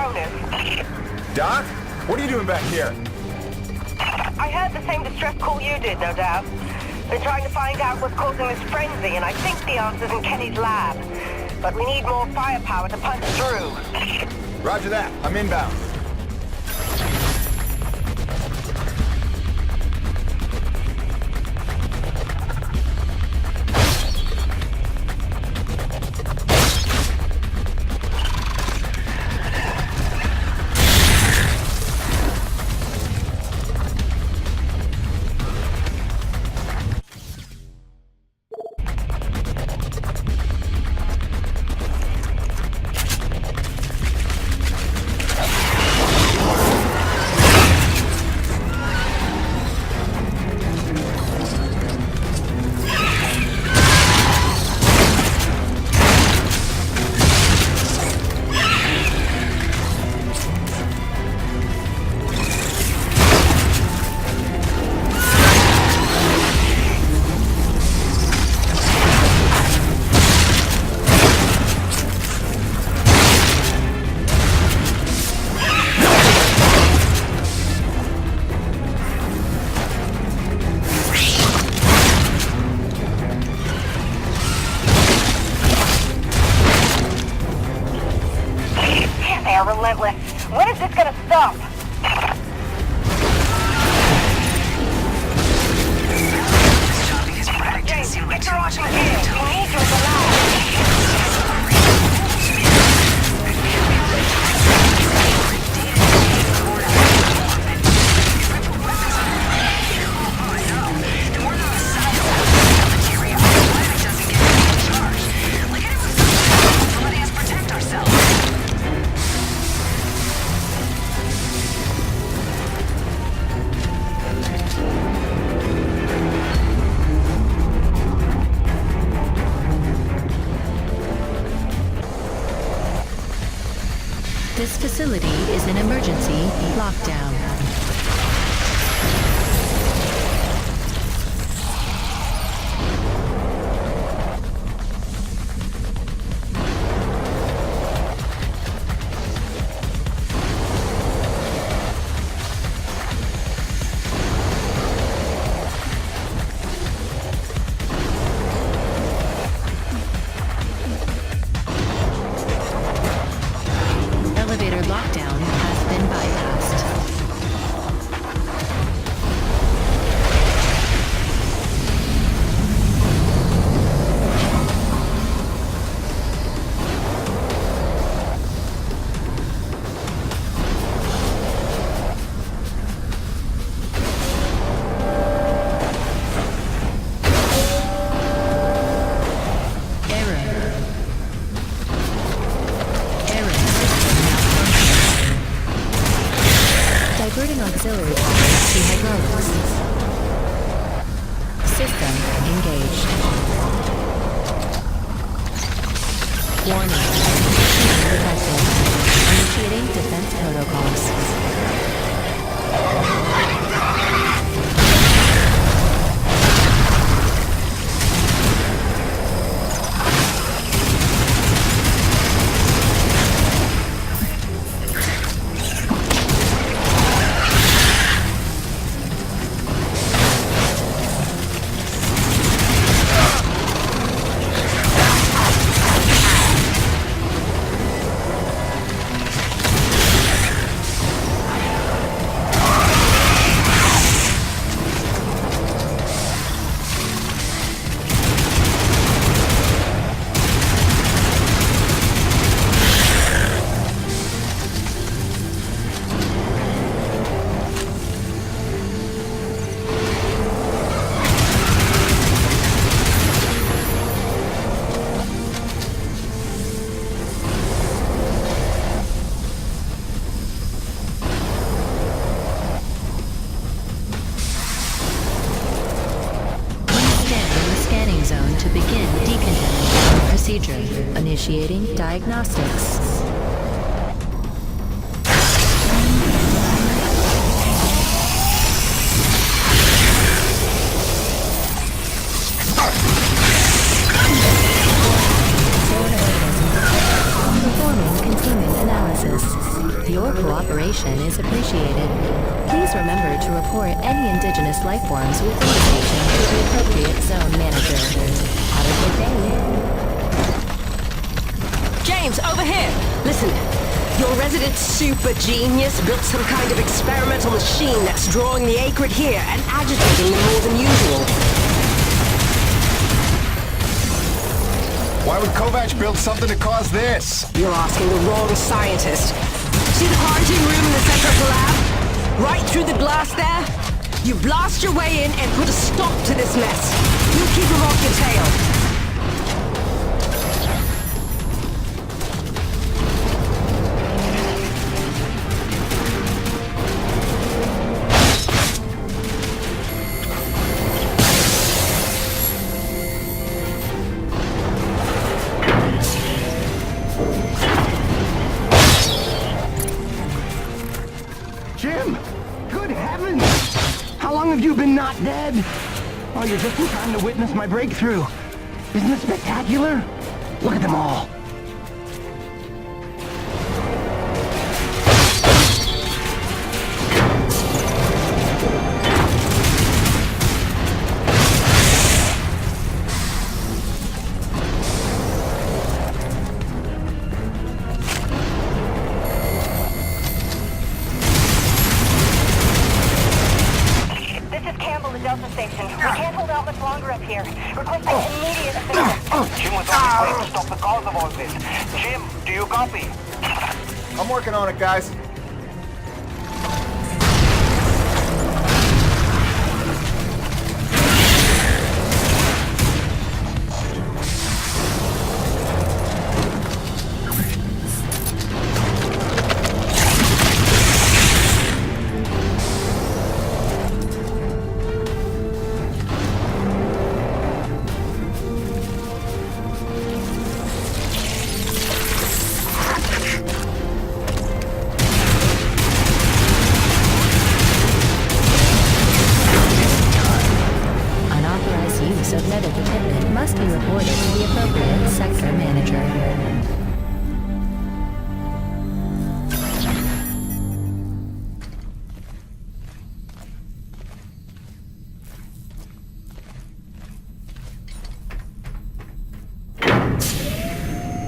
owners. Doc? What are you doing back here? I heard the same distress call you did, no doubt. Been trying to find out what's causing this frenzy, and I think the answer's in Kenny's lab. But we need more firepower to punch through. Roger that. I'm inbound. Relentless. When is this gonna stop? James, get your option here. We need you as a lab. This facility is an emergency lockdown. Elevator lockdown has been bypassed. Diverting auxiliary power to hydraulics. System engaged. Warning. Detected. Initiating defense protocols. Zone to begin decontamination procedure. Initiating diagnostics. Performing containment analysis. Your cooperation is appreciated. Please remember to report any indigenous life forms within the station to the appropriate zone manager. Have a good day. James, over here! Listen, your resident super genius built some kind of experimental machine that's drawing the acrid here and agitating them more than usual. Why would Kovac build something to cause this? You're asking the wrong scientist. See the quarantine room in the center of the lab? Right through the glass there? You blast your way in and put a stop to this mess. You keep him off your tail. Jim! Good heavens! How long have you been not dead? Oh, you're just in time to witness my breakthrough. Isn't it spectacular? Look at them all. Station. We can't hold out much longer up here. Requesting immediate assistance. Jim was on his way to stop the cause of all this. Jim, do you copy? I'm working on it, guys. Of medic equipment must be reported to the appropriate sector manager.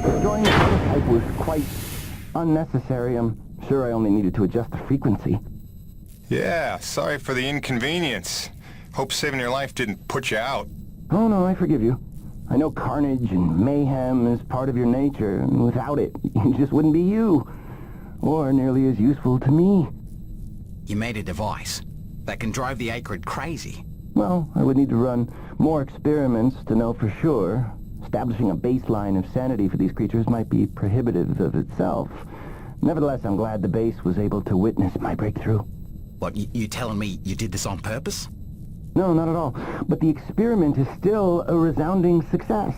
Destroying the prototype was quite unnecessary. I'm sure I only needed to adjust the frequency. Yeah, sorry for the inconvenience. Hope saving your life didn't put you out. Oh no, I forgive you. I know carnage and mayhem is part of your nature, and without it, you just wouldn't be you. Or nearly as useful to me. You made a device that can drive the acrid crazy. Well, I would need to run more experiments to know for sure. Establishing a baseline of sanity for these creatures might be prohibitive of itself. Nevertheless, I'm glad the base was able to witness my breakthrough. What, you telling me you did this on purpose? No, not at all. But the experiment is still a resounding success.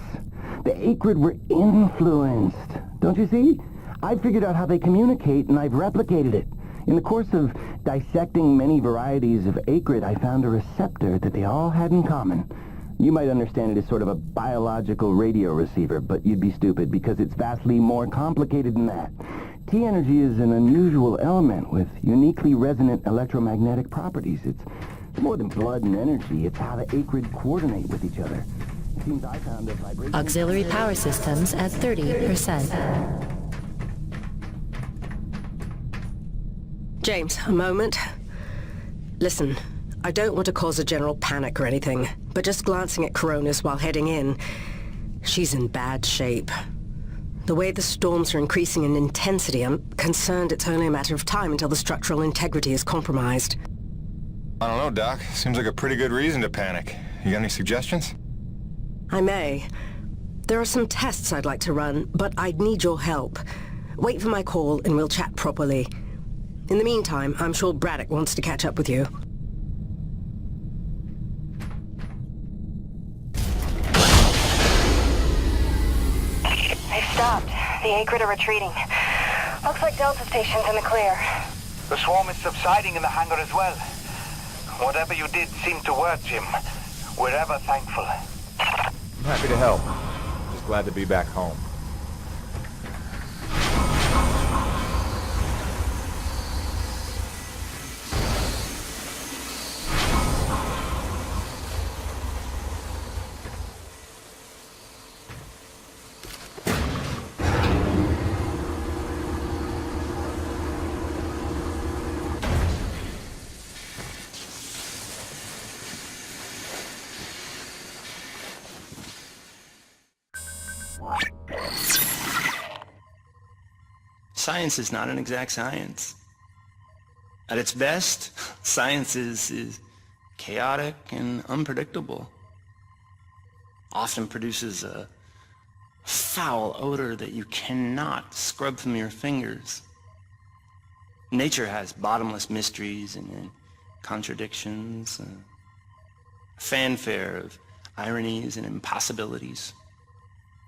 The acrid were influenced. Don't you see? I figured out how they communicate, and I've replicated it. In the course of dissecting many varieties of acrid, I found a receptor that they all had in common. You might understand it as sort of a biological radio receiver, but you'd be stupid because it's vastly more complicated than that. T-energy is an unusual element with uniquely resonant electromagnetic properties. It's more than blood and energy. It's how the acrid coordinate with each other. It seems I found a vibration... Auxiliary power systems at 30%. James, a moment. Listen, I don't want to cause a general panic or anything, but just glancing at Coronis while heading in, she's in bad shape. The way the storms are increasing in intensity, I'm concerned it's only a matter of time until the structural integrity is compromised. I don't know, Doc. Seems like a pretty good reason to panic. You got any suggestions? I may. There are some tests I'd like to run, but I'd need your help. Wait for my call and we'll chat properly. In the meantime, I'm sure Braddock wants to catch up with you. They've stopped. The acrid are retreating. Looks like Delta Station's in the clear. The swarm is subsiding in the hangar as well. Whatever you did seemed to work, Jim. We're ever thankful. I'm happy to help. Just glad to be back home. Science is not an exact science. At its best, science is chaotic and unpredictable. Often produces a foul odor that you cannot scrub from your fingers. Nature has bottomless mysteries and contradictions, a fanfare of ironies and impossibilities.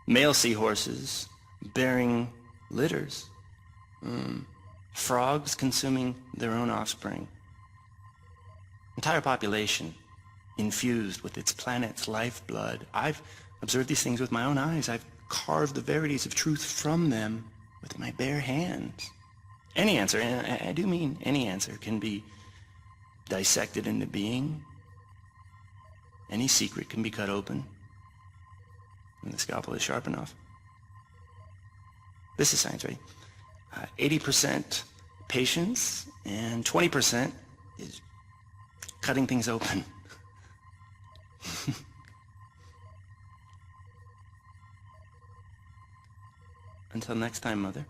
Male seahorses bearing litters. Frogs consuming their own offspring. Entire population infused with its planet's lifeblood. I've observed these things with my own eyes. I've carved the verities of truth from them with my bare hands. Any answer, and I do mean any answer, can be dissected into being. Any secret can be cut open when the scalpel is sharp enough. This is science, right? 80% patience and 20% is cutting things open. Until next time, Mother.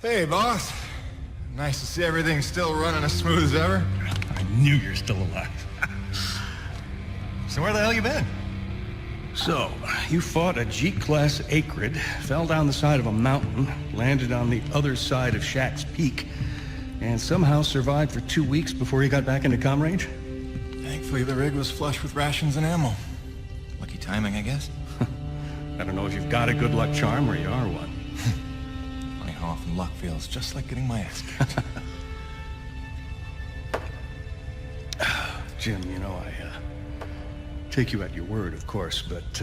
Hey, boss. Nice to see everything still running as smooth as ever. I knew you're still alive. So where the hell you been? So, you fought a G-class acrid, fell down the side of a mountain, landed on the other side of Shack's Peak, and somehow survived for 2 weeks before you got back into comm range? Thankfully, the rig was flush with rations and ammo. Lucky timing, I guess. I don't know if you've got a good luck charm or you are one. Funny how often luck feels just like getting my ass kicked. Jim, you know, I take you at your word, of course, but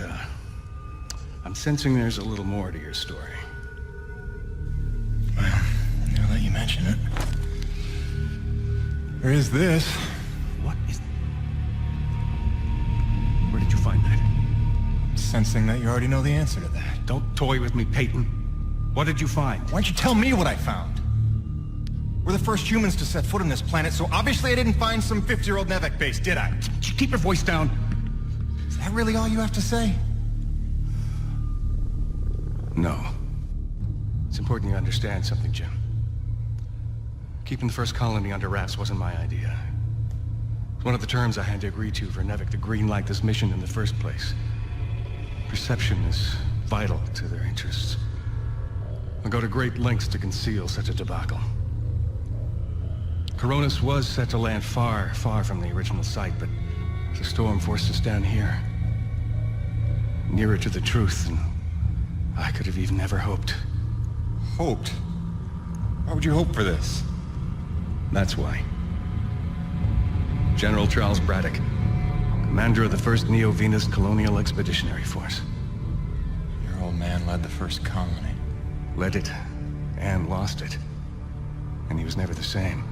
I'm sensing there's a little more to your story. Well, now that you mention it, there is this. What is... Where did you find that? Sensing that you already know the answer to that. Don't toy with me, Peyton. What did you find? Why don't you tell me what I found? We're the first humans to set foot on this planet, so obviously I didn't find some 50-year-old Nevek base, did I? Keep your voice down. Is that really all you have to say? No. It's important you understand something, Jim. Keeping the first colony under wraps wasn't my idea. It's one of the terms I had to agree to for Nevek to greenlight this mission in the first place. Perception is vital to their interests. I'll go to great lengths to conceal such a debacle. Coronis was set to land far, far from the original site, but the storm forced us down here. Nearer to the truth than I could have even ever hoped. Hoped? Why would you hope for this? That's why. General Charles Braddock, commander of the 1st Neo-Venus Colonial Expeditionary Force. Your old man led the first colony. Led it, and lost it. And he was never the same.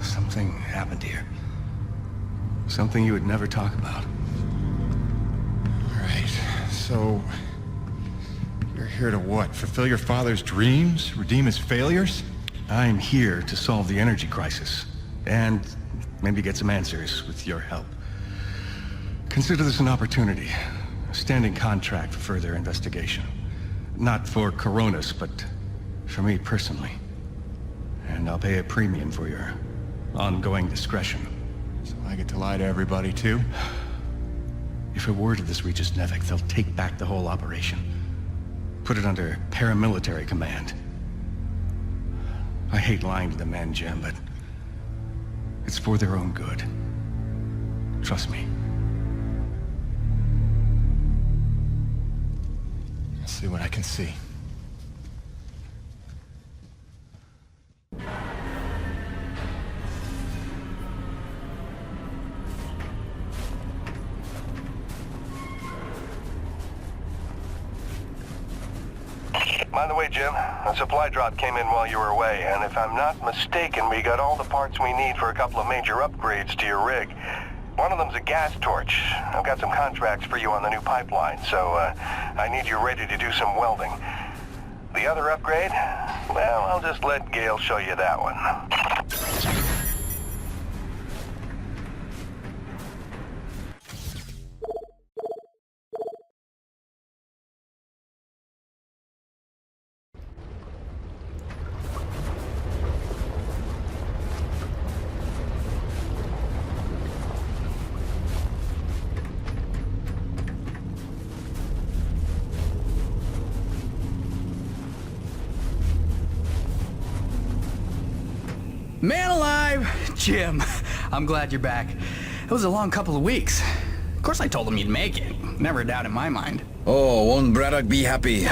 Something happened here. Something you would never talk about. All right, so... you're here to what? Fulfill your father's dreams? Redeem his failures? I'm here to solve the energy crisis. And maybe get some answers with your help. Consider this an opportunity. A standing contract for further investigation. Not for Coronis, but for me personally. And I'll pay a premium for your ongoing discretion. So I get to lie to everybody, too? If a word of this reaches Nevek, they'll take back the whole operation. Put it under paramilitary command. I hate lying to the men, Jim, but it's for their own good. Trust me. see what I can see. By the way, Jim, a supply drop came in while you were away, and if I'm not mistaken, we got all the parts we need for a couple of major upgrades to your rig. One of them's a gas torch. I've got some contracts for you on the new pipeline, so I need you ready to do some welding. The other upgrade? Well, I'll just let Gale show you that one. Man alive! Jim, I'm glad you're back. It was a long couple of weeks. Of course I told him you'd make it. Never a doubt in my mind. Oh, won't Braddock be happy?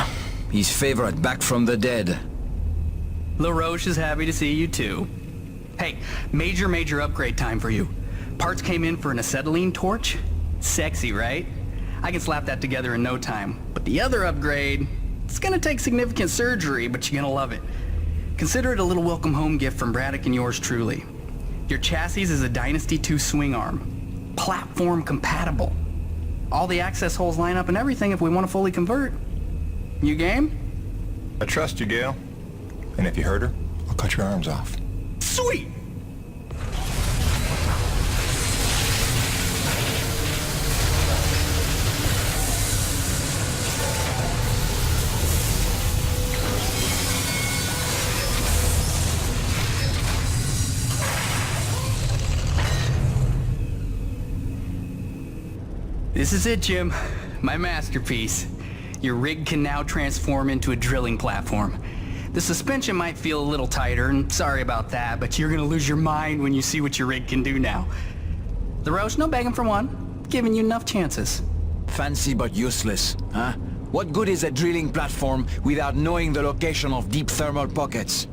His favorite back from the dead. LaRoche is happy to see you too. Hey, major upgrade time for you. Parts came in for an acetylene torch. Sexy, right? I can slap that together in no time. But the other upgrade, it's gonna take significant surgery, but you're gonna love it. Consider it a little welcome home gift from Braddock and yours truly. Your chassis is a Dynasty 2 swing arm. Platform compatible. All the access holes line up and everything if we want to fully convert. You game? I trust you, Gale. And if you hurt her, I'll cut your arms off. Sweet! This is it, Jim. My masterpiece. Your rig can now transform into a drilling platform. The suspension might feel a little tighter, and sorry about that, but you're gonna lose your mind when you see what your rig can do now. LaRoche, no begging for one. Giving you enough chances. Fancy but useless, huh? What good is a drilling platform without knowing the location of deep thermal pockets?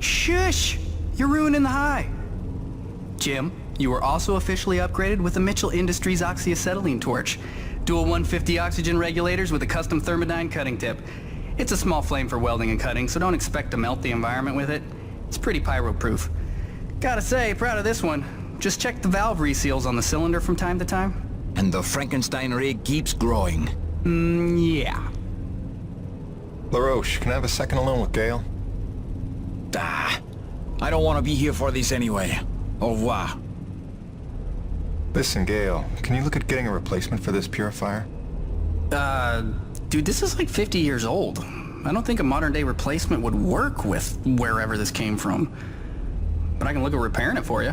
Shush! You're ruining the high. Jim, you were also officially upgraded with the Mitchell Industries oxyacetylene torch. Dual 150 oxygen regulators with a custom thermodyne cutting tip. It's a small flame for welding and cutting, so don't expect to melt the environment with it. It's pretty pyro-proof. Gotta say, proud of this one. Just check the valve reseals on the cylinder from time to time. And the Frankenstein rig keeps growing. Yeah. LaRoche, can I have a second alone with Gale? I don't want to be here for this anyway. Au revoir. Listen, Gale, can you look at getting a replacement for this purifier? Dude, this is like 50 years old. I don't think a modern-day replacement would work with wherever this came from. But I can look at repairing it for you.